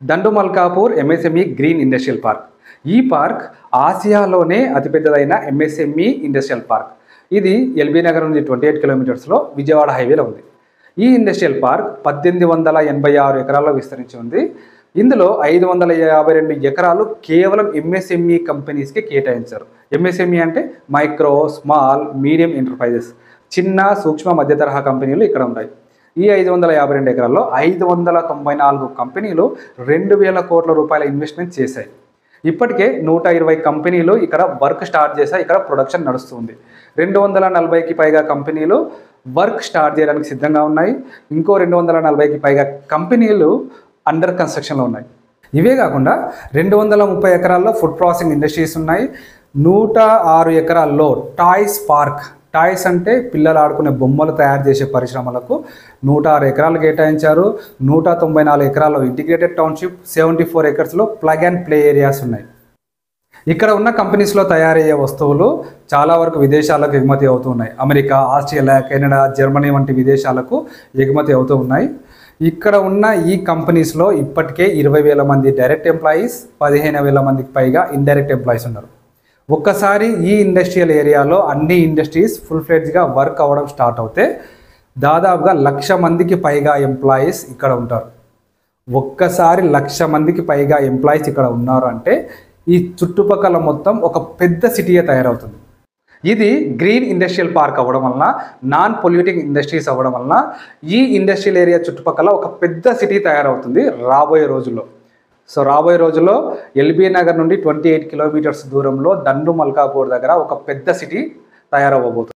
దండు Malkapur MSME green industrial park. ఈ park ఆసియాలోనే అతిపెద్దదైన MSME industrial park. ఇది LB Nagar నుంచి 28 కిలోమీటర్స్లో విజయవాడ హైవేలో ఉంది. ఈ ఇండస్ట్రియల్ పార్క్ 1886 ఎకరాల్లో విస్తరించి ఉంది. ఇందులో 552 ఎకరాలు కేవలం ఎంఎస్ఎంఈ కంపెనీస్కి కేటాయించారు. ఎంఎస్ఎంఈ అంటే మైక్రో, స్మాల్, మీడియం ఎంటర్ప్రైజెస్, చిన్న, సూక్ష్మ, మధ్య తరహా కంపెనీలు ఇక్కడ ఉన్నాయి. ఈ 552 ఎకరాల్లో 594 కంపెనీలు 2000 కోట్ల రూపాయల ఇన్వెస్ట్మెంట్ చేశాయి. ఇప్పటికే 120 కంపెనీలు ఇక్కడ వర్క్ స్టార్ట్ చేశాయి. ఇక్కడ ప్రొడక్షన్ నడుస్తుంది. 240కి పైగా కంపెనీలు వర్క్ స్టార్ట్ చేయడానికి సిద్ధంగా ఉన్నాయి. ఇంకో 240కి పైగా కంపెనీలు అండర్ కన్స్ట్రక్షన్లో ఉన్నాయి. ఇవే కాకుండా 230 ఎకరాల్లో ఫుడ్ ప్రాసెసింగ్ ఇండస్ట్రీస్ ఉన్నాయి. 106 ఎకరాల్లో టాయ్స్ పార్క్, టాయ్స్ అంటే పిల్లలు ఆడుకునే బొమ్మలు తయారు చేసే పరిశ్రమలకు 106 ఎకరాలు కేటాయించారు. 194 ఎకరాల్లో ఇంటిగ్రేటెడ్ టౌన్షిప్, 74 ఎకర్స్లో ప్లగ్ అండ్ ప్లే ఏరియాస్ ఉన్నాయి. ఇక్కడ ఉన్న కంపెనీస్లో తయారయ్యే వస్తువులు చాలా వరకు విదేశాలకు ఎగుమతి అవుతూ ఉన్నాయి. అమెరికా, ఆస్ట్రేలియా, కెనడా, జర్మనీ వంటి విదేశాలకు ఎగుమతి అవుతూ ఉన్నాయి. ఇక్కడ ఉన్న ఈ కంపెనీస్లో ఇప్పటికే 20,000 మంది డైరెక్ట్ ఎంప్లాయీస్, 15,000 మందికి పైగా ఇండైరెక్ట్ ఎంప్లాయీస్ ఉన్నారు. ఒక్కసారి ఈ ఇండస్ట్రియల్ ఏరియాలో అన్ని ఇండస్ట్రీస్ ఫుల్ ఫ్లెడ్జ్గా వర్క్ అవ్వడం స్టార్ట్ అవుతే దాదాపుగా 1,00,000 మందికి పైగా ఎంప్లాయీస్ ఇక్కడ ఉంటారు. ఒక్కసారి 1,00,000 మందికి పైగా ఎంప్లాయీస్ ఇక్కడ ఉన్నారు అంటే ఈ చుట్టుపక్కల మొత్తం ఒక పెద్ద సిటీయే తయారవుతుంది. ఇది గ్రీన్ ఇండస్ట్రియల్ పార్క్ అవ్వడం వలన, నాన్ పొల్యూటింగ్ ఇండస్ట్రీస్ అవ్వడం వలన ఈ ఇండస్ట్రియల్ ఏరియా చుట్టుపక్కల ఒక పెద్ద సిటీ తయారవుతుంది రాబోయే రోజుల్లో. రాబోయే రోజుల్లో ఎల్బీ నగర్ నుండి 28 కిలోమీటర్స్ దూరంలో దండు మల్కాపూర్ దగ్గర ఒక పెద్ద సిటీ తయారవ్వబోతుంది.